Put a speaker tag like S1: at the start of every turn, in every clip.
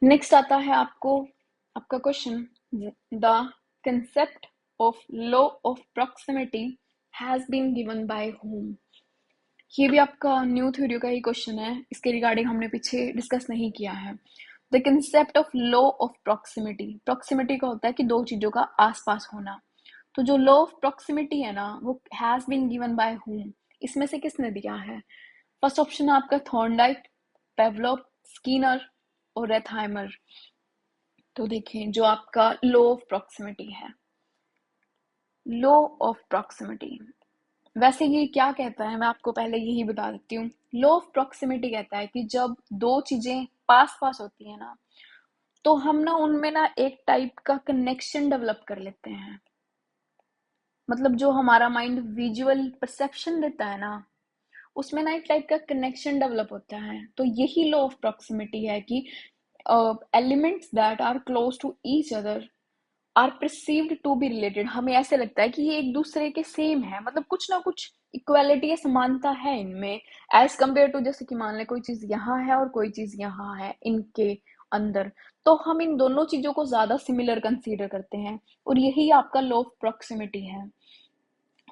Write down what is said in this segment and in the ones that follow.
S1: Next आता है आपका question, the concept of law of proximity has been given by whom. ये भी आपका न्यू थ्योरी का ही क्वेश्चन है, इसके रिगार्डिंग हमने पीछे डिस्कस नहीं किया है। The concept of law of proximity, proximity का होता है कि दो चीजों का आसपास होना। तो जो लॉ ऑफ प्रॉक्सिमिटी है ना, वो has been given by whom, इसमें से किसने दिया है? फर्स्ट ऑप्शन है आपका थॉर्नडाइक, पेवलोव, स्कीनर और रेथहाइमर। तो देखें, जो आपका लॉ ऑफ प्रॉक्सिमिटी है, लॉ ऑफ प्रॉक्सिमिटी, वैसे ये क्या कहता है, मैं आपको पहले यही बता देती हूँ। लॉ ऑफ प्रॉक्सिमिटी कहता है कि जब दो चीजें पास पास होती है ना, तो हम ना उनमें ना एक टाइप का कनेक्शन डेवलप कर लेते हैं। मतलब जो हमारा माइंड विजुअल परसेप्शन देता है ना, उसमें ना एक टाइप का कनेक्शन डेवलप होता है। तो यही लॉ ऑफ प्रॉक्सिमिटी है कि elements that are close to each other are perceived to be related. हमें ऐसे लगता है कि ये एक दूसरे के सेम है, मतलब कुछ ना कुछ इक्वालिटी या समानता है इनमें, एज कम्पेयर टू, जैसे कि मान लें कोई चीज यहाँ है और कोई चीज यहाँ है इनके अंदर, तो हम इन दोनों चीजों को ज्यादा सिमिलर कंसीडर करते हैं। और यही आपका लॉ ऑफ प्रॉक्सिमिटी है।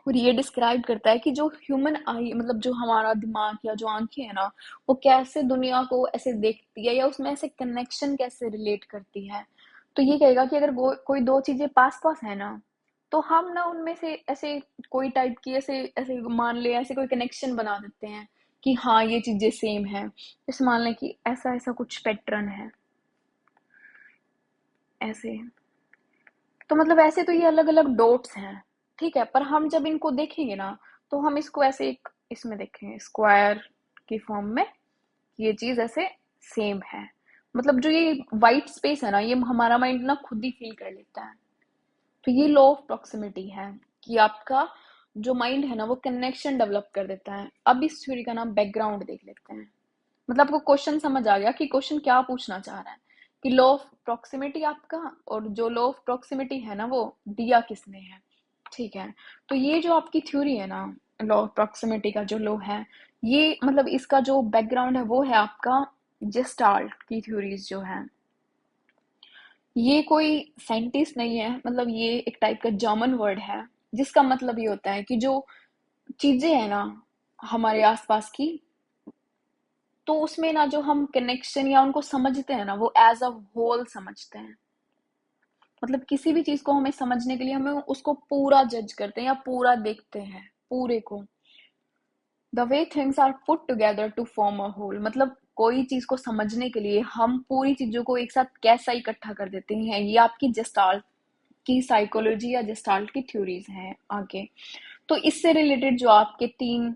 S1: और ये डिस्क्राइब करता है कि जो ह्यूमन आई, मतलब जो हमारा दिमाग या जो आंखें है ना, वो कैसे दुनिया को ऐसे देखती है या उसमें ऐसे कनेक्शन कैसे रिलेट करती है। तो ये कहेगा कि अगर कोई दो चीजें पास पास है ना, तो हम ना उनमें से ऐसे कोई टाइप की ऐसे ऐसे मान ले, ऐसे कोई कनेक्शन बना देते हैं कि हाँ ये चीजें सेम है। जैसे मान लें कि ऐसा ऐसा कुछ पैटर्न है ऐसे, तो मतलब ऐसे तो ये अलग अलग डॉट्स हैं, ठीक है, पर हम जब इनको देखेंगे ना, तो हम इसको ऐसे एक इसमें देखेंगे स्क्वायर की फॉर्म में, ये चीज ऐसे सेम है। मतलब जो ये वाइट स्पेस है ना, ये हमारा माइंड ना खुद ही फील कर लेता है। तो ये लॉ ऑफ प्रॉक्सिमिटी है कि आपका जो माइंड है ना, वो कनेक्शन डेवलप कर देता है। अब इस थ्योरी का नाम बैकग्राउंड देख लेते हैं। मतलब आपको क्वेश्चन समझ आ गया कि क्वेश्चन क्या पूछना चाह रहा है, कि लॉ ऑफ प्रॉक्सिमिटी आपका, और जो लॉ ऑफ प्रॉक्सिमिटी है ना, वो दिया किसने है। ठीक है, तो ये जो आपकी थ्योरी है ना, लॉ ऑफ प्रॉक्सिमिटी का जो लॉ है, ये मतलब इसका जो बैकग्राउंड है वो है आपका जेस्टाल्ट की थ्योरीज जो है। ये कोई साइंटिस्ट नहीं है, मतलब ये एक टाइप का जर्मन वर्ड है, जिसका मतलब ये होता है कि जो चीजें है ना हमारे आसपास की, तो उसमें ना जो हम कनेक्शन या उनको समझते हैं ना, वो एज अ होल समझते हैं। मतलब किसी भी चीज को हमें समझने के लिए हमें उसको पूरा जज करते हैं या पूरा देखते हैं पूरे को। The way things are put together to form a whole, मतलब कोई चीज को समझने के लिए हम पूरी चीजों को एक साथ कैसा इकट्ठा कर देते हैं। ये आपकी जेस्टाल्ट की साइकोलॉजी या जेस्टाल्ट की थ्योरीज हैं आगे। तो इससे रिलेटेड जो आपके तीन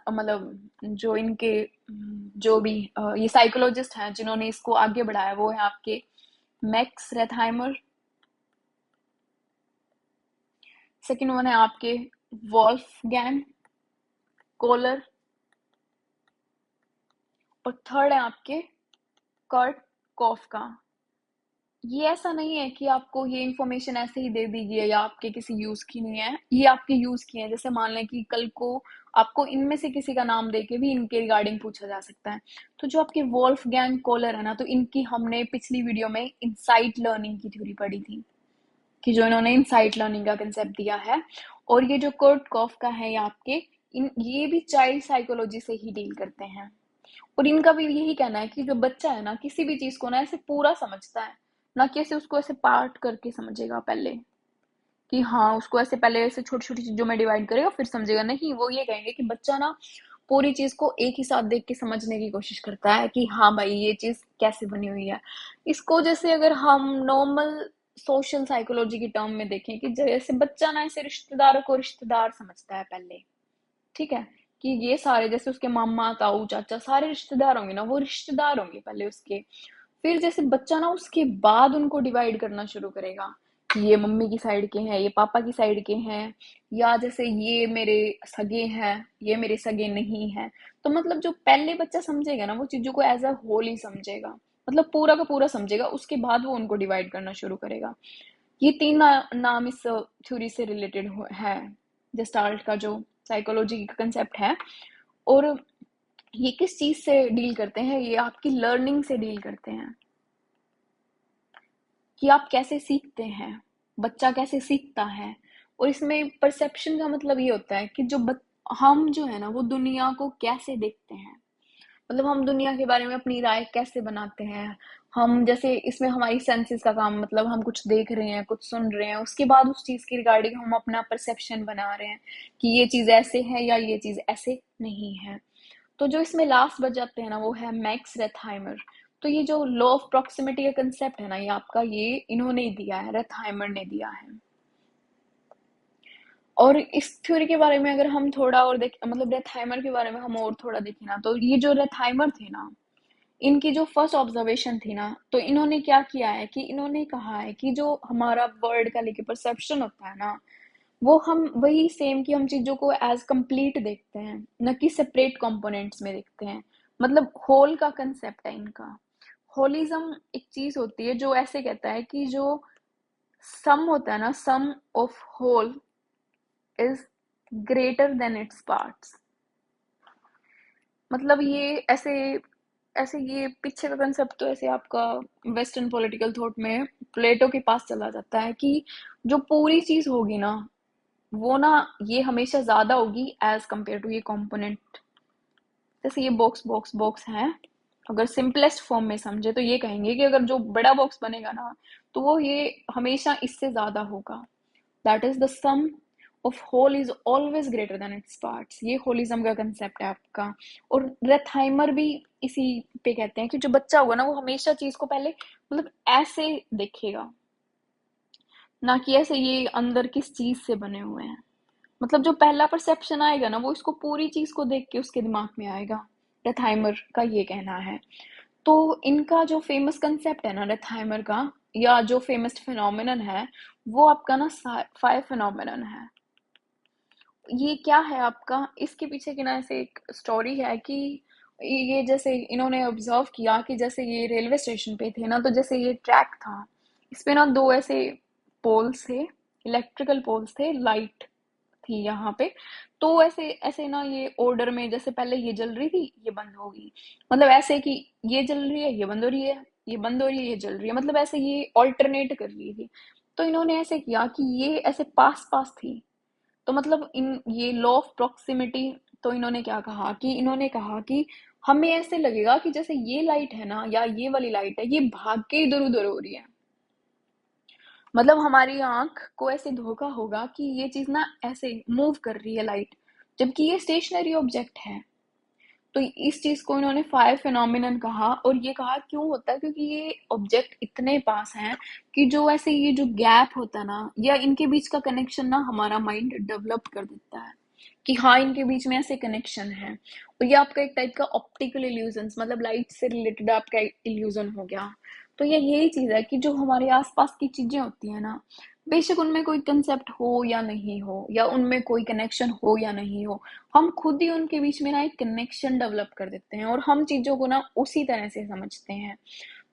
S1: मतलब जो इनके जो भी ये साइकोलॉजिस्ट हैं जिन्होंने इसको आगे बढ़ाया, वो है आपके मैक्स रेथहाइमर, सेकंड वन है आपके वॉल्फगैंग कोलर, और थर्ड है आपके कर्ट कॉफका। ये ऐसा नहीं है कि आपको ये इंफॉर्मेशन ऐसे ही दे दी गई है या आपके किसी यूज की नहीं है, ये आपके यूज की है। जैसे मान लें कि कल को आपको इनमें से किसी का नाम दे के भी इनके रिगार्डिंग पूछा जा सकता है। तो जो आपके वॉल्फ गैंग कोलर है ना, तो इनकी हमने पिछली वीडियो में इनसाइट लर्निंग की थ्योरी पढ़ी थी, कि जो इन्होंने इनसाइट लर्निंग का कंसेप्ट दिया है। और ये जो कर्ट कॉफ का है, ये आपके ये भी चाइल्ड साइकोलॉजी से ही डील करते हैं। और इनका भी यही कहना है कि जो बच्चा है ना, किसी भी चीज को ना ऐसे पूरा समझता है, ना कि ऐसे उसको ऐसे पार्ट करके समझेगा पहले, कि हाँ उसको ऐसे पहले ऐसे छोटी छोटी चीजों में डिवाइड करेगा फिर समझेगा। नहीं, वो ये कहेंगे कि बच्चा ना पूरी चीज को एक ही साथ देख के समझने की कोशिश करता है, कि हाँ भाई ये चीज कैसे बनी हुई है। इसको जैसे अगर हम नॉर्मल सोशल साइकोलॉजी की टर्म में देखें, कि जैसे बच्चा ना ऐसे रिश्तेदारों को रिश्तेदार समझता है पहले, ठीक है, कि ये सारे जैसे उसके मामा ताऊ चाचा सारे रिश्तेदार होंगे ना, वो रिश्तेदार होंगे पहले उसके। फिर जैसे बच्चा ना उसके बाद उनको डिवाइड करना शुरू करेगा, कि ये मम्मी की साइड के हैं, ये पापा की साइड के हैं, या जैसे ये मेरे सगे हैं, ये मेरे सगे नहीं हैं। तो मतलब जो पहले बच्चा समझेगा ना, वो चीजों को एज अ होल ही समझेगा, मतलब पूरा का पूरा समझेगा, उसके बाद वो उनको डिवाइड करना शुरू करेगा। ये तीन नाम इस थ्योरी से रिलेटेड है, जेस्टाल्ट का जो साइकोलॉजी का कंसेप्ट है। और ये किस चीज से डील करते हैं, ये आपकी लर्निंग से डील करते हैं। कि आप कैसे सीखते हैं, बच्चा कैसे सीखता है। और इसमें परसेप्शन का मतलब ये होता है कि हम जो है ना वो दुनिया को कैसे देखते हैं, मतलब हम दुनिया के बारे में अपनी राय कैसे बनाते हैं। हम जैसे इसमें हमारी सेंसेस का काम, मतलब हम कुछ देख रहे हैं, कुछ सुन रहे हैं, उसके बाद उस चीज की रिगार्डिंग हम अपना परसेप्शन बना रहे हैं कि ये चीज ऐसे है या ये चीज ऐसे नहीं है। तो जो इसमें लास्ट बच जाते हैं ना वो है मैक्स रेथहाइमर। तो ये जो लॉ ऑफ प्रॉक्सिमिटी का कंसेप्ट है ना, ये आपका ये इन्होंने ही दिया है, रेथहाइमर ने दिया है। और इस थ्योरी के बारे में अगर हम थोड़ा और देख, मतलब रेथहाइमर के बारे में हम और थोड़ा देखें ना, तो ये जो रेथहाइमर थे ना, इनकी जो फर्स्ट ऑब्जर्वेशन थी ना, तो इन्होंने क्या किया है कि इन्होंने कहा है कि जो हमारा वर्ल्ड का लेके परसेप्शन होता है ना, वो हम वही सेम कि हम चीजों को एज कंप्लीट देखते हैं, न कि सेपरेट कंपोनेंट्स में देखते हैं। मतलब होल का कंसेप्ट है इनका। होलिज्म एक चीज होती है जो ऐसे कहता है कि जो सम होता है ना, sum of whole is greater than its parts. मतलब ये ऐसे ऐसे ये पीछे का कंसेप्ट तो ऐसे आपका वेस्टर्न पॉलिटिकल थॉट में प्लेटो के पास चला जाता है कि जो पूरी चीज होगी ना, वो ना ये हमेशा ज्यादा होगी एज कंपेयर टू ये कंपोनेंट। जैसे ये बॉक्स बॉक्स बॉक्स है, अगर सिंपलेस्ट फॉर्म में समझे तो ये कहेंगे कि अगर जो बड़ा बॉक्स बनेगा ना, तो वो ये हमेशा इससे ज्यादा होगा। That is the sum of whole is always greater than its parts. ये होलिज्म का कंसेप्ट है आपका। और रेथहाइमर भी इसी पे कहते हैं कि जो बच्चा होगा ना वो हमेशा चीज को पहले मतलब ऐसे देखेगा, ना कि ऐसे ये अंदर किस चीज से बने हुए हैं। मतलब जो पहला परसेप्शन आएगा ना वो इसको पूरी चीज को देख के उसके दिमाग में आएगा। रेथहाइमर का ये कहना है। तो इनका जो फेमस कंसेप्ट है ना रेथहाइमर का, या जो फेमस फिनोमिनन है, वो आपका ना फाइव फिनोमिनन है। ये क्या है आपका, इसके पीछे की ना ऐसे एक स्टोरी है कि ये जैसे इन्होंने ऑब्जर्व किया कि जैसे ये रेलवे स्टेशन पे थे ना, तो जैसे ये ट्रैक था, इस पे ना दो ऐसे पोल्स थे, इलेक्ट्रिकल पोल्स थे, लाइट थी यहाँ पे। तो ऐसे ऐसे ना ये ऑर्डर में, जैसे पहले ये जल रही थी, ये बंद होगी, मतलब ऐसे कि ये जल रही है, ये बंद हो रही है, ये बंद हो रही है, ये जल रही है, मतलब ऐसे ये ऑल्टरनेट कर रही थी। तो इन्होंने ऐसे किया कि ये ऐसे पास पास थी, तो मतलब इन ये लॉ ऑफ प्रॉक्सिमिटी। तो इन्होंने क्या कहा कि इन्होंने कहा कि हमें ऐसे लगेगा कि जैसे ये लाइट है ना, या ये वाली लाइट है, ये भाग के इधर उधर हो रही है। मतलब हमारी आंख को ऐसे धोखा होगा कि ये चीज ना ऐसे मूव कर रही है लाइट, जबकि ये स्टेशनरी ऑब्जेक्ट है। तो इस चीज को इन्होंने फायर फिनोमिनन कहा। और ये कहा क्यों होता है, क्योंकि ये ऑब्जेक्ट इतने पास हैं कि जो ऐसे ये जो गैप होता है ना, या इनके बीच का कनेक्शन ना हमारा माइंड डेवलप कर देता है कि हाँ इनके बीच में ऐसे कनेक्शन है। और ये आपका एक टाइप का ऑप्टिकल इल्यूजन, मतलब लाइट से रिलेटेड आपका इल्यूजन हो गया। तो ये यही चीज है कि जो हमारे आसपास की चीजें होती है ना, बेशक उनमें कोई कंसेप्ट हो या नहीं हो, या उनमें कोई कनेक्शन हो या नहीं हो, हम खुद ही उनके बीच में ना एक कनेक्शन डेवलप कर देते हैं और हम चीजों को ना उसी तरह से समझते हैं।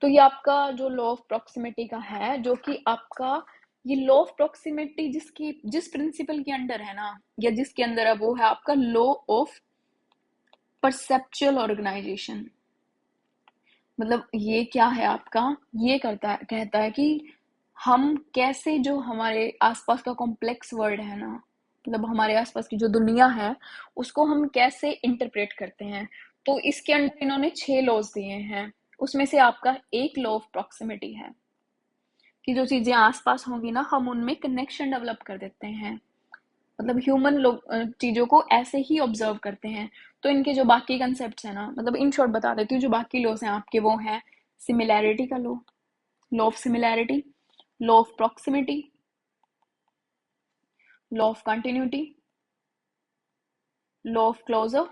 S1: तो ये आपका जो लॉ ऑफ प्रॉक्सिमिटी का है, जो कि आपका ये लॉ ऑफ प्रॉक्सिमिटी जिसकी जिस प्रिंसिपल के अंडर है ना, या जिसके अंदर है, वो है आपका लॉ ऑफ परसेप्चुअल ऑर्गेनाइजेशन। मतलब ये क्या है आपका, ये कहता है कि हम कैसे जो हमारे आसपास का कॉम्प्लेक्स वर्ल्ड है ना, मतलब हमारे आसपास की जो दुनिया है, उसको हम कैसे इंटरप्रेट करते हैं। तो इसके अंदर इन्होंने 6 लॉज दिए हैं। उसमें से आपका एक लॉ ऑफ प्रॉक्सिमिटी है कि जो चीजें आसपास होंगी ना, हम उनमें कनेक्शन डेवलप कर देते हैं। मतलब ह्यूमन लोग चीजों को ऐसे ही ऑब्जर्व करते हैं। तो इनके जो बाकी कंसेप्ट है ना, मतलब इन शॉर्ट बता देती हूँ, जो बाकी लॉज हैं आपके वो हैं सिमिलैरिटी का law, law of similarity, law of proximity, law of continuity, law of closure,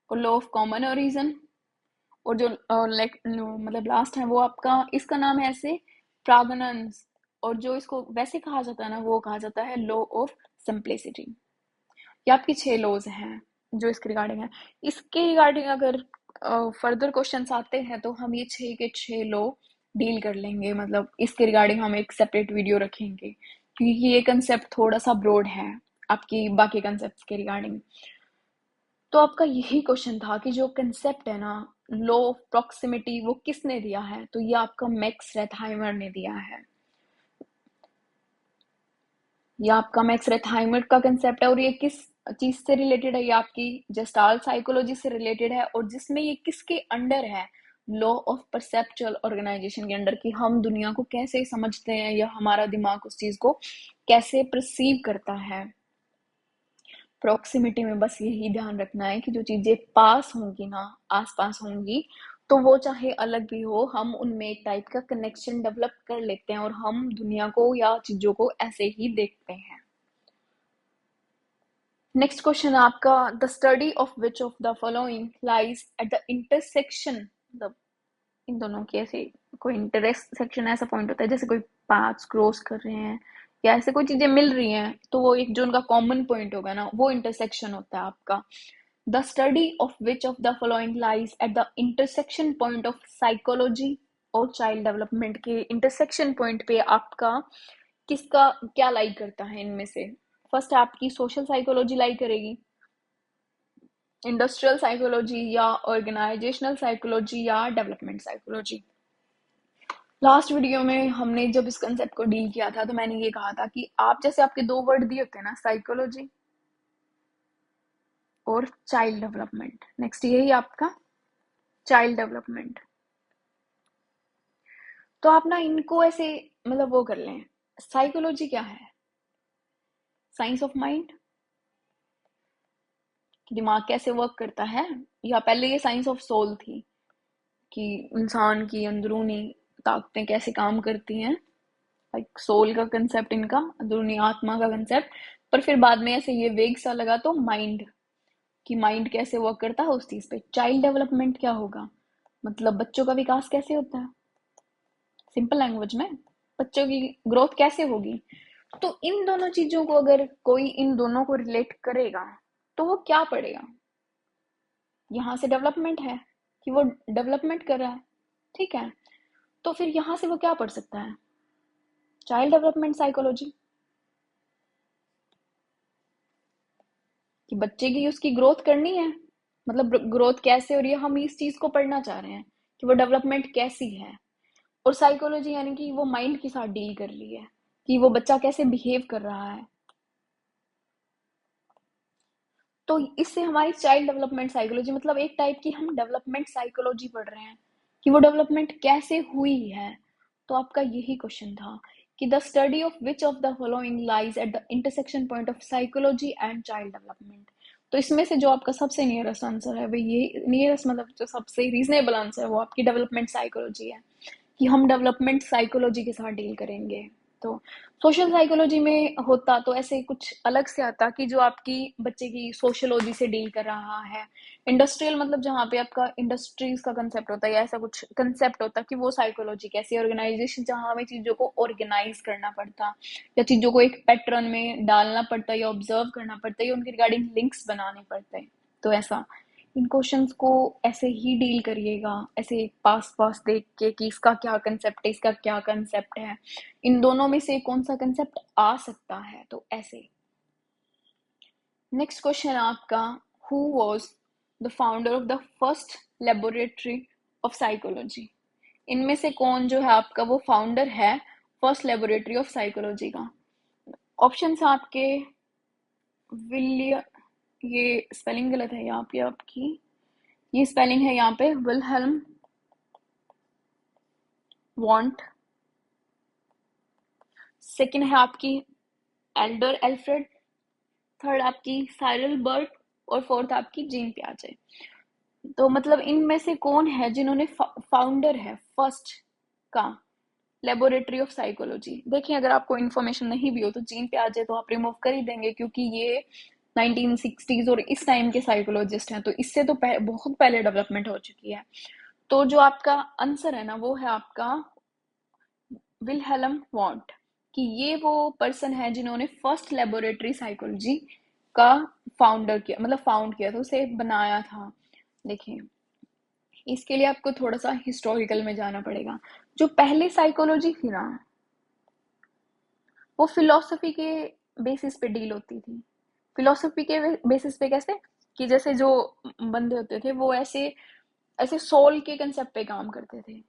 S1: और लॉ ऑफ कॉमन ओरिजिन। और जो लाइक मतलब लास्ट है वो आपका, इसका नाम है ऐसे प्रागनंस। और जो इसको वैसे कहा जाता है ना, वो कहा जाता है लॉ ऑफ सिंप्लिसिटी। ये आपकी 6 लॉज हैं जो इसके रिगार्डिंग है। इसके रिगार्डिंग अगर फर्दर क्वेश्चंस आते हैं तो हम ये 6 के 6 लॉ डील कर लेंगे। मतलब इसके रिगार्डिंग हम एक सेपरेट वीडियो रखेंगे, क्योंकि ये कंसेप्ट थोड़ा सा ब्रॉड है आपकी बाकी कंसेप्ट के रिगार्डिंग। तो आपका यही क्वेश्चन था कि जो कंसेप्ट है ना, लॉ ऑफ प्रॉक्सिमिटी वो किसने दिया है? तो ये आपका मैक्स रेथाइमर ने दिया है। ये आपका मैक्स रेथाइमर का कंसेप्ट है, और ये किस चीज से रिलेटेड है? ये आपकी जेस्टाल्ट साइकोलॉजी से रिलेटेड है, और जिसमें ये किसके अंडर है? लॉ ऑफ परसेप्चुअल ऑर्गेनाइजेशन के अंडर, कि हम दुनिया को कैसे समझते हैं या हमारा दिमाग उस चीज को कैसे परसीव करता है। प्रॉक्सिमिटी में बस यही ध्यान रखना है कि जो चीजें पास होंगी ना, आस पास होंगी, तो वो चाहे अलग भी हो, हम उनमें एक टाइप का कनेक्शन डेवलप कर लेते हैं, और हम दुनिया को या चीजों को ऐसे ही देखते हैं। नेक्स्ट क्वेश्चन आपका, the study of which of the following lies at the intersection, मतलब इन दोनों के ऐसे कोई इंटरसेक्शन ऐसा पॉइंट होता है जैसे कोई पाथ्स क्रॉस कर रहे हैं या ऐसे कोई चीजें मिल रही हैं, तो वो एक जो उनका कॉमन पॉइंट होगा ना, वो इंटरसेक्शन होता है आपका। The study of which of the following lies at the intersection point of psychology और चाइल्ड डेवलपमेंट के इंटरसेक्शन पॉइंट पे आपका किसका क्या लाई करता है इनमें से? फर्स्ट आपकी सोशल साइकोलॉजी लाई करेगी, इंडस्ट्रियल साइकोलॉजी या ऑर्गेनाइजेशनल साइकोलॉजी या डेवलपमेंट साइकोलॉजी। लास्ट वीडियो में हमने जब इस कंसेप्ट को डील किया था तो मैंने ये कहा था कि आप जैसे आपके दो वर्ड दिए होते हैं ना, साइकोलॉजी और चाइल्ड डेवलपमेंट, नेक्स्ट यही आपका चाइल्ड डेवलपमेंट, तो आप ना इनको ऐसे मतलब वो कर लें। साइकोलॉजी क्या है? साइंस ऑफ माइंड, कि दिमाग कैसे वर्क करता है, या पहले ये साइंस ऑफ सोल थी कि इंसान की अंदरूनी ताकतें कैसे काम करती हैं, लाइक सोल का कंसेप्ट इनका, अंदरूनी आत्मा का कंसेप्ट। पर फिर बाद में ऐसे ये वेग सा लगा तो माइंड, कि माइंड कैसे वर्क करता है उस चीज पे। चाइल्ड डेवलपमेंट क्या होगा? मतलब बच्चों का विकास कैसे होता है, सिंपल लैंग्वेज में बच्चों की ग्रोथ कैसे होगी। तो इन दोनों चीजों को अगर कोई इन दोनों को रिलेट करेगा तो वो क्या पढ़ेगा? यहाँ से डेवलपमेंट है कि वो डेवलपमेंट कर रहा है, ठीक है, तो फिर यहाँ से वो क्या पढ़ सकता है? चाइल्ड डेवलपमेंट साइकोलॉजी, कि बच्चे की उसकी ग्रोथ करनी है, मतलब ग्रोथ कैसे हो रही है, हम इस चीज को पढ़ना चाह रहे हैं कि वो डेवलपमेंट कैसी है। और साइकोलॉजी यानी कि वो माइंड के साथ डील कर रही है कि वो बच्चा कैसे बिहेव कर रहा है। तो इससे हमारी चाइल्ड डेवलपमेंट साइकोलॉजी, मतलब एक टाइप की हम डेवलपमेंट साइकोलॉजी पढ़ रहे हैं कि वो डेवलपमेंट कैसे हुई है। तो आपका यही क्वेश्चन था कि the study of which of the following lies at the intersection point of psychology and child development. तो इसमें से जो आपका सबसे नियरेस्ट आंसर है वो ये नियरेस्ट, मतलब जो सबसे रीजनेबल आंसर है वो आपकी डेवलपमेंट साइकोलॉजी है, कि हम डेवलपमेंट साइकोलॉजी के साथ डील करेंगे। तो सोशल साइकोलॉजी में होता तो ऐसे कुछ अलग से आता कि जो आपकी बच्चे की सोशलॉजी से डील कर रहा है। इंडस्ट्रियल मतलब जहाँ पे आपका इंडस्ट्रीज का कंसेप्ट होता है या ऐसा कुछ कंसेप्ट होता कि वो साइकोलॉजी कैसी, ऑर्गेनाइजेशन जहाँ हमें चीजों को ऑर्गेनाइज करना पड़ता या चीजों को एक पैटर्न में डालना पड़ता है या ऑब्जर्व करना पड़ता है या उनके रिगार्डिंग लिंक्स बनाने पड़ते हैं। तो ऐसा इन क्वेश्चंस को ऐसे ही डील करिएगा, ऐसे पास पास देख के कि इसका क्या कंसेप्ट है, इसका क्या कंसेप्ट है, इन दोनों में से कौन सा कंसेप्ट आ सकता है, तो ऐसे। नेक्स्ट क्वेश्चन आपका, who was the founder of the first laboratory of psychology? इनमें से कौन जो है आपका वो फाउंडर है फर्स्ट लेबोरेटरी ऑफ साइकोलॉजी का? ऑप्शंस आपके विलियम, ये स्पेलिंग गलत है यहाँ पे आपकी, ये स्पेलिंग है यहाँ पे विलहेल्म वॉन्ट, सेकंड है आपकी एल्डर एल्फ्रेड, थर्ड आपकी साइरल बर्ट, और फोर्थ आपकी जीन पियाजे। तो मतलब इनमें से कौन है जिन्होंने फाउंडर है फर्स्ट का लेबोरेटरी ऑफ साइकोलॉजी? देखिए अगर आपको इन्फॉर्मेशन नहीं भी हो तो जीन पियाजे तो आप रिमूव कर ही देंगे क्योंकि ये 1960s और इस टाइम के साइकोलॉजिस्ट हैं, तो इससे तो बहुत पहले डेवलपमेंट हो चुकी है। तो जो आपका आंसर है ना वो है आपका विलहेल्म वॉन्ट, कि ये वो पर्सन है जिन्होंने फर्स्ट लेबोरेटरी साइकोलॉजी का फाउंडर किया, मतलब फाउंड किया था, उसे बनाया था। देखिए इसके लिए आपको थोड़ा सा हिस्टोरिकल में जाना पड़ेगा। जो पहले साइकोलॉजी थी ना वो फिलोसफी के बेसिस पे डील होती थी। फिलोसफी के बेसिस पे कैसे, कि जैसे जो बंदे होते थे वो ऐसे ऐसे सोल के कंसेप्ट पे काम करते थे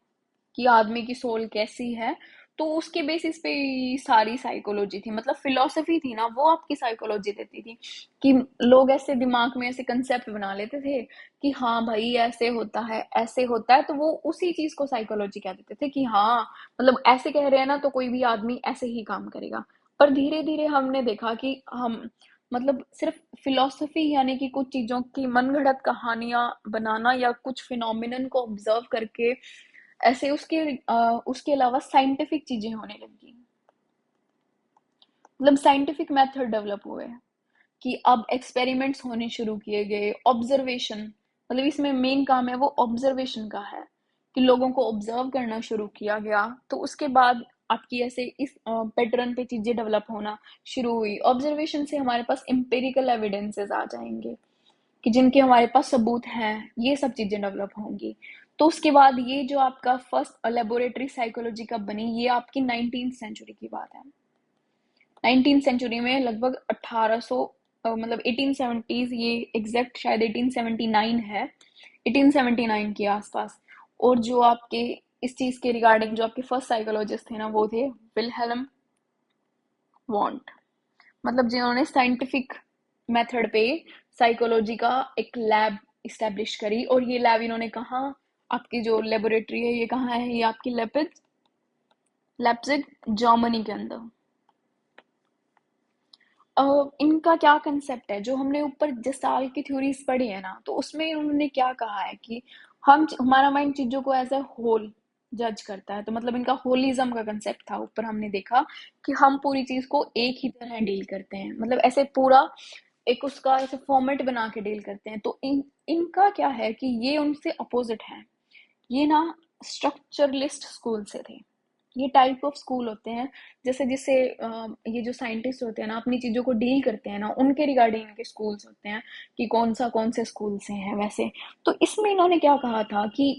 S1: कि आदमी की सोल कैसी है। तो उसके बेसिस पे ही सारी साइकोलॉजी थी, मतलब फिलोसफी थी ना, वो आपकी साइकोलॉजी देती थी कि लोग ऐसे दिमाग में ऐसे कंसेप्ट बना लेते थे कि हाँ भाई ऐसे होता है ऐसे होता है, तो वो उसी चीज को साइकोलॉजी कह देते थे कि हाँ मतलब ऐसे कह रहे हैं ना, तो कोई भी आदमी ऐसे ही काम करेगा। पर धीरे धीरे हमने देखा कि हम मतलब सिर्फ फिलोसफी यानी कि कुछ चीजों की मनगढ़ंत कहानियां बनाना या कुछ फिनोमिनन को ऑब्जर्व करके ऐसे उसके अलावा साइंटिफिक चीजें होने लगी, मतलब साइंटिफिक मेथड डेवलप हुए कि अब एक्सपेरिमेंट्स होने शुरू किए गए, ऑब्जर्वेशन, मतलब इसमें मेन काम है वो ऑब्जर्वेशन का है कि लोगों को ऑब्जर्व करना शुरू किया गया। तो उसके बाद आपकी ऐसे इस पैटर्न पे चीजें डेवलप होना शुरू हुई। ऑब्जर्वेशन से हमारे पास एम्पेरिकल एविडेंसेस आ जाएंगे कि जिनके हमारे पास सबूत हैं, ये सब चीजें डेवलप होंगी। तो उसके बाद ये जो आपका फर्स्ट लेबोरेटरी साइकोलॉजी कब बनी, ये आपकी 19th सेंचुरी की बात है। 19th सेंचुरी में लगभग 1800 मतलब 1870s, ये एग्जैक्ट शायद 1879 है, 1879 के आसपास। और जो आपके इस चीज के रिगार्डिंग जो आपके फर्स्ट साइकोलॉजिस्ट थे ना, वो थे विलहेल्म वॉन्ट, मतलब जिन्होंने साइंटिफिक मेथड पे साइकोलॉजी का एक लैब इस्टेब्लिश करी। और ये लैब इन्होंने कहा, आपकी जो लेबोरेटरी है ये कहाँ है, ये आपकी लेप्जिग जर्मनी के अंदर। इनका क्या कंसेप्ट है, जो हमने ऊपर जिस साल की थ्योरीज पढ़ी है ना, तो उसमें उन्होंने क्या कहा है कि हमारा माइंड चीजों को एज अ होल जज करता है। तो मतलब इनका होलिज्म का कंसेप्ट था। ऊपर हमने देखा कि हम पूरी चीज को एक ही तरह डील करते हैं, मतलब ऐसे पूरा एक उसका ऐसे फॉर्मेट बना के डील करते हैं। तो इनका क्या है कि ये उनसे अपोजिट है। ये ना स्ट्रक्चरलिस्ट स्कूल से थे। ये टाइप ऑफ स्कूल होते हैं जैसे जिससे ये जो साइंटिस्ट होते हैं ना, अपनी चीजों को डील करते हैं ना, उनके रिगार्डिंग इनके स्कूल्स होते हैं कि कौन से स्कूल से हैं वैसे। तो इसमें इन्होंने क्या कहा था कि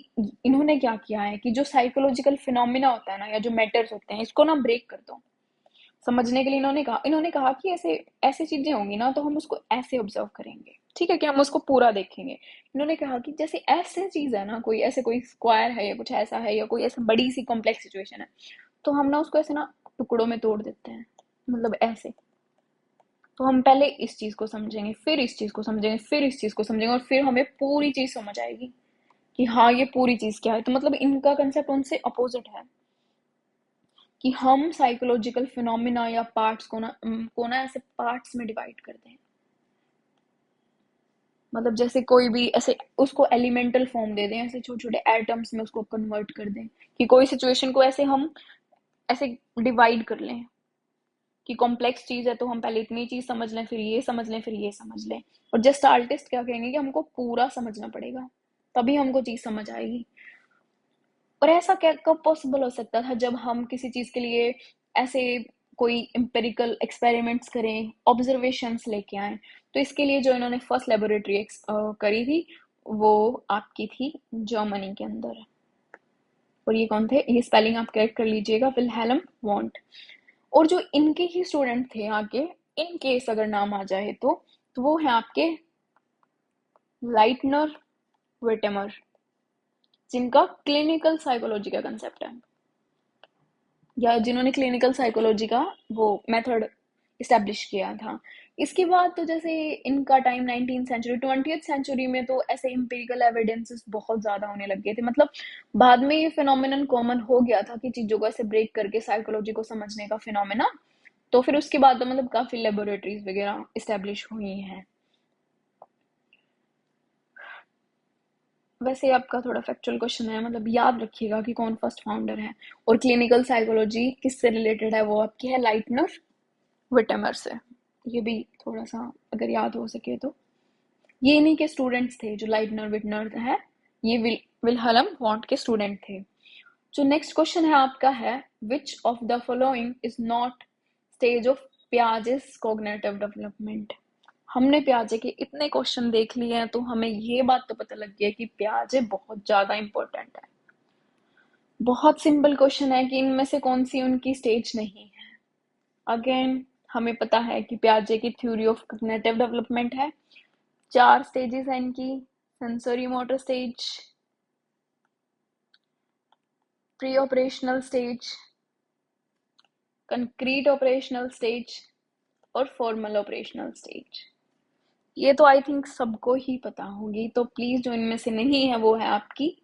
S1: इन्होंने क्या किया है कि जो साइकोलॉजिकल फिनोमिना होता है ना, या जो मैटर्स होते हैं, इसको ना ब्रेक कर दो। समझने के लिए इन्होंने कहा कि ऐसे ऐसे चीजें होंगी ना, तो हम उसको ऐसे ऑब्जर्व करेंगे, ठीक है, कि हम उसको पूरा देखेंगे। इन्होंने कहा कि जैसे ऐसे चीज है ना, कोई स्क्वायर है या कुछ ऐसा है, या कोई ऐसा बड़ी सी कॉम्प्लेक्स सिचुएशन है, तो हम ना उसको ऐसे ना टुकड़ों में तोड़ देते हैं, मतलब ऐसे। तो हम पहले इस चीज को समझेंगे, फिर इस चीज को समझेंगे, फिर इस चीज को समझेंगे, और फिर हमें पूरी चीज समझ आएगी कि हाँ ये पूरी चीज क्या है। तो मतलब इनका कंसेप्ट उनसे अपोजिट है कि हम साइकोलॉजिकल फिनोमिना या पार्ट्स को ना ऐसे पार्ट्स में डिवाइड कर दें। मतलब जैसे कोई भी ऐसे उसको एलिमेंटल फॉर्म दे दें, ऐसे छोटे छोटे एटम्स में उसको कन्वर्ट कर दें, कि कोई सिचुएशन को ऐसे हम ऐसे डिवाइड कर लें कि कॉम्प्लेक्स चीज है तो हम पहले इतनी चीज समझ लें, फिर ये समझ लें, फिर ये समझ लें। और जस्ट आर्टिस्ट क्या कहेंगे कि हमको पूरा समझना पड़ेगा, तभी हमको चीज समझ आएगी। और ऐसा क्या कब पॉसिबल हो सकता था, जब हम किसी चीज के लिए ऐसे कोई एम्पेरिकल एक्सपेरिमेंट्स करें, ऑब्जर्वेशंस लेके आए। तो इसके लिए जो इन्होंने फर्स्ट लेबोरेटरी करी थी, वो आपकी थी जर्मनी के अंदर। और ये कौन थे, ये स्पेलिंग आप करेक्ट कर लीजिएगा, विलहेल्म वॉन्ट। और जो इनके ही स्टूडेंट थे आगे, इन केस अगर नाम आ जाए तो वो है आपके लाइटनर विटेमर, जिनका क्लिनिकल साइकोलॉजी का कंसेप्ट है, या जिन्होंने क्लिनिकल साइकोलॉजी का वो मेथड इस्टेब्लिश किया था। इसके बाद तो जैसे इनका time 19th century, 20th century में तो ऐसे एम्पिरिकल एविडेंसेस बहुत ज्यादा होने लग गए थे। मतलब बाद में ये फिनोमिनन कॉमन हो गया था कि चीजों को ऐसे ब्रेक करके साइकोलॉजी को समझने का फिनोमिना। तो फिर उसके बाद तो मतलब काफी लेबोरेटरीज वगैरह इस्टेब्लिश हुई हैं। वैसे आपका थोड़ा फैक्चुअल क्वेश्चन है, मतलब याद रखिएगा कि कौन फर्स्ट फाउंडर है। और क्लिनिकल साइकोलॉजी किससे रिलेटेड है, वो आपकी है लाइटनर विटेमर से। ये भी थोड़ा सा अगर याद हो सके तो। ये इन्हीं के स्टूडेंट्स थे, जो लाइटनर विटनर है, ये विलहलम वॉन्ट के स्टूडेंट थे। जो नेक्स्ट क्वेश्चन है आपका है, which of the following is not stage of Piaget's cognitive development. हमने पियाजे के इतने क्वेश्चन देख लिए हैं, तो हमें ये बात तो पता लग गई है कि पियाजे बहुत ज्यादा इंपॉर्टेंट है। बहुत सिंपल क्वेश्चन है कि इनमें से कौन सी उनकी स्टेज नहीं है। अगेन हमें पता है कि पियाजे की थ्योरी ऑफ कॉग्निटिव डेवलपमेंट है, 4 स्टेजेस हैं इनकी। Sensory motor stage, pre operational stage, concrete operational stage और फॉर्मल ऑपरेशनल स्टेज। ये तो आई थिंक सबको ही पता होगी, तो प्लीज जो इनमें से नहीं है वो है आपकी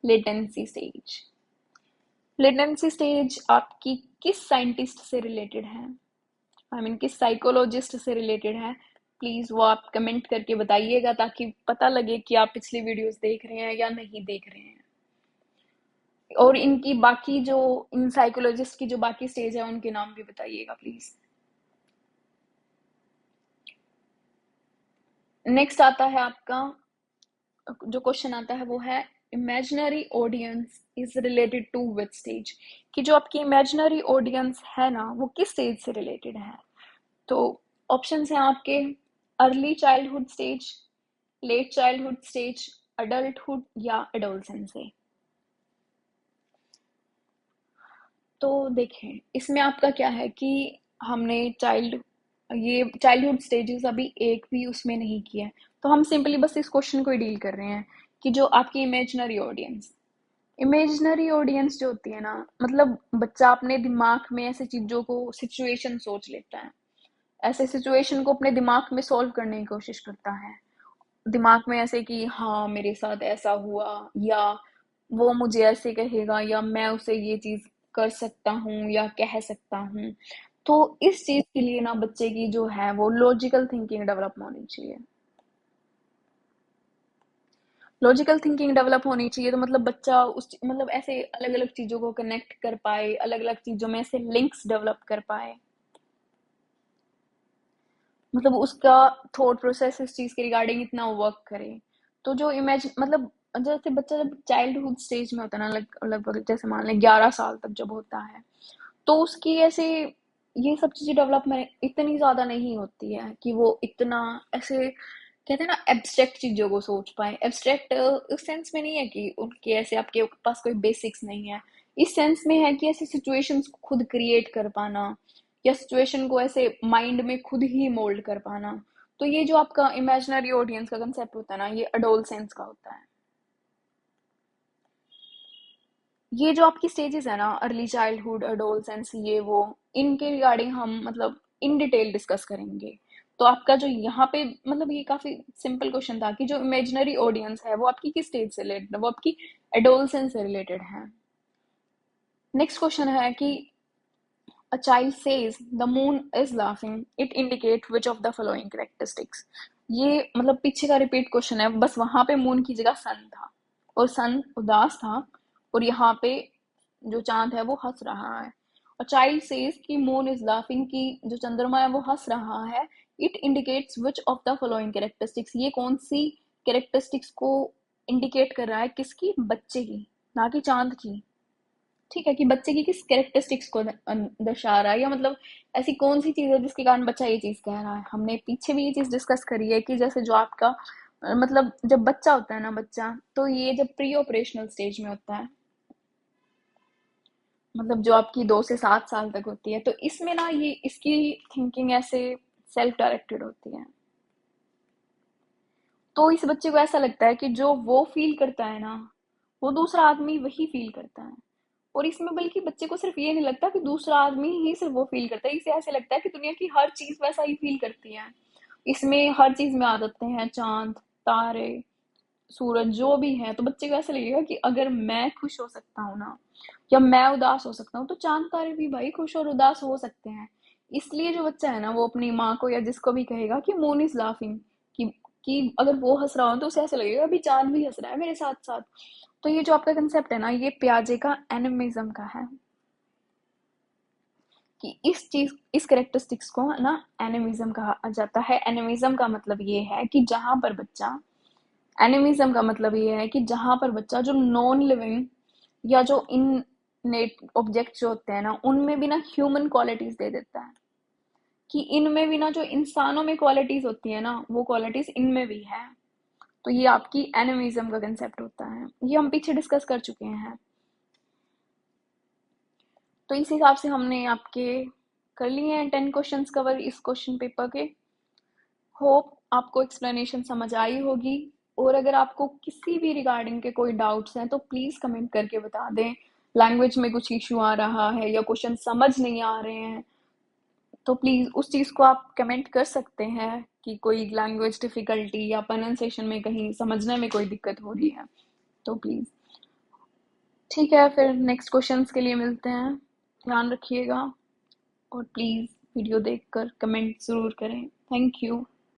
S1: लेटेंसी स्टेज। लेटेंसी स्टेज आपकी किस साइंटिस्ट से रिलेटेड है, आई मीन किस साइकोलॉजिस्ट से रिलेटेड है, प्लीज वो आप कमेंट करके बताइएगा ताकि पता लगे कि आप पिछली वीडियोस देख रहे हैं या नहीं देख रहे हैं। और इनकी बाकी जो इन साइकोलॉजिस्ट की जो बाकी स्टेज है उनके नाम भी बताइएगा प्लीज। नेक्स्ट आता है आपका जो क्वेश्चन आता है वो है imaginary audience is related to which stage, कि जो आपकी इमेजिनरी ऑडियंस है ना वो किस स्टेज से रिलेटेड है। तो ऑप्शंस हैं आपके early childhood stage, late childhood stage, adulthood या एडोलसेंस से। तो देखें इसमें आपका क्या है कि हमने ये चाइल्डहुड स्टेजेस अभी एक भी उसमें नहीं किया है, तो हम सिंपली बस इस क्वेश्चन को ही डील कर रहे हैं कि जो आपकी इमेजिनरी ऑडियंस जो होती है ना, मतलब बच्चा अपने दिमाग में ऐसे चीजों को सिचुएशन सोच लेता है, ऐसे सिचुएशन को अपने दिमाग में सॉल्व करने की कोशिश करता है, दिमाग में ऐसे कि हाँ मेरे साथ ऐसा हुआ, या वो मुझे ऐसे कहेगा, या मैं उसे ये चीज कर सकता हूँ या कह सकता हूँ। तो इस चीज के लिए ना बच्चे की जो है वो लॉजिकल थिंकिंग डेवलप होनी चाहिए। लॉजिकल थिंकिंग डेवलप होनी चाहिए तो मतलब बच्चा उस मतलब ऐसे अलग अलग चीजों को कनेक्ट कर पाए, अलग अलग चीजों में ऐसे लिंक्स डेवलप कर पाए, मतलब उसका थॉट प्रोसेस इस चीज के रिगार्डिंग इतना वर्क करे। तो जो इमेजिन मतलब जैसे बच्चा जब चाइल्डहुड स्टेज में होता है ना, लगभग जैसे मान लें 11 साल तक जब होता है, तो उसकी ऐसे ये सब चीजें डेवलपमेंट इतनी ज्यादा नहीं होती है कि वो इतना ऐसे कहते हैं ना एब्स्ट्रैक्ट चीजों को सोच पाए। एब्स्ट्रैक्ट उस सेंस में नहीं है कि उनके ऐसे आपके पास कोई बेसिक्स नहीं है, इस सेंस में है कि ऐसे सिचुएशंस को खुद क्रिएट कर पाना या सिचुएशन को ऐसे माइंड में खुद ही मोल्ड कर पाना। तो ये जो आपका इमेजिनरी ऑडियंस का कंसेप्ट होता है ना, ये अडोलसेंस का होता है। ये जो आपकी स्टेजेस है ना, अर्ली चाइल्डहुड, अडोलसेंस, ये वो, इनके रिगार्डिंग हम मतलब इन डिटेल डिस्कस करेंगे। तो आपका जो यहाँ पे मतलब ये काफी सिंपल क्वेश्चन था कि जो इमेजिनरी ऑडियंस है वो आपकी किस स्टेज से रिलेटेड है, वो आपकी एडोलसेंस से रिलेटेड है। नेक्स्ट क्वेश्चन है कि a child says the moon is laughing, it indicate which of the following characteristics। ये मतलब पीछे का रिपीट क्वेश्चन है, बस वहां पे मून की जगह सन था और सन उदास था, और यहाँ पे जो चांद है वो हंस रहा है। और चाइल्ड सेज कि मून इज लाफिंग, की जो चंद्रमा है वो हंस रहा है। It indicates which of the following characteristics, ये कौन सी कैरेक्टरिस्टिक्स को इंडिकेट कर रहा है, किसकी, बच्चे की, ना कि चांद की। ठीक है, कि बच्चे की किस कैरेक्टरिस्टिक्स को दर्शा रहा है, या मतलब ऐसी कौन सी चीज है जिसके कारण बच्चा ये चीज कह रहा है। हमने पीछे भी ये चीज डिस्कस करी है कि जैसे जो आपका मतलब जब बच्चा होता है ना, बच्चा तो ये जब प्री ऑपरेशनल स्टेज में होता है, मतलब जो आपकी 2 से 7 साल तक होती है, तो इसमें ना ये इसकी थिंकिंग ऐसे सेल्फ डायरेक्टेड होती है। तो इस बच्चे को ऐसा लगता है कि जो वो फील करता है ना, वो दूसरा आदमी वही फील करता है। और इसमें बल्कि बच्चे को सिर्फ ये नहीं लगता कि दूसरा आदमी ही सिर्फ वो फील करता है, इसे ऐसे लगता है कि दुनिया की हर चीज वैसा ही फील करती है। इसमें हर चीज में आ जाते हैं चांद, तारे, सूरज, जो भी है। तो बच्चे को ऐसा लगेगा कि अगर मैं खुश हो सकता हूँ ना, या मैं उदास हो सकता हूँ, तो चांद तारे भी भाई खुश और उदास हो सकते हैं। इसलिए जो बच्चा है ना वो अपनी माँ को या जिसको भी कहेगा कि मून इज लाफिंग, कि अगर वो हंस रहा हो तो उसे ऐसा लगेगा अभी चांद भी हंस रहा है मेरे साथ साथ। तो ये जो आपका कंसेप्ट है ना, ये पियाजे का एनिमिज्म का है, कि इस करेक्टरिस्टिक्स को ना एनिमिज्म कहा जाता है। एनिमिज्म का मतलब ये है कि जहां पर बच्चा एनिमिज्म का मतलब ये है कि जहां पर बच्चा जो नॉन लिविंग या जो इन नेट ऑब्जेक्ट जो होते हैं ना, उनमें भी ना ह्यूमन क्वालिटीज दे देता है, कि इनमें भी ना जो इंसानों में क्वालिटीज होती है ना, वो क्वालिटीज इनमें भी है। तो ये आपकी एनिमिज्म का कंसेप्ट होता है, ये हम पीछे डिस्कस कर चुके हैं। तो इस हिसाब से हमने आपके कर लिए हैं 10 क्वेश्चंस कवर इस क्वेश्चन पेपर के। होप आपको एक्सप्लेनेशन समझ आई होगी, और अगर आपको किसी भी रिगार्डिंग के कोई डाउट्स हैं तो प्लीज कमेंट करके बता दें, लैंग्वेज में कुछ इशू आ रहा है या क्वेश्चन समझ नहीं आ रहे हैं, तो प्लीज़ उस चीज़ को आप कमेंट कर सकते हैं कि कोई लैंग्वेज डिफ़िकल्टी या प्रोनाउंसिएशन में कहीं समझने में कोई दिक्कत हो रही है, तो प्लीज़। ठीक है, फिर नेक्स्ट क्वेश्चंस के लिए मिलते हैं। ध्यान रखिएगा और प्लीज़ वीडियो देखकर कमेंट ज़रूर करें। Thank you.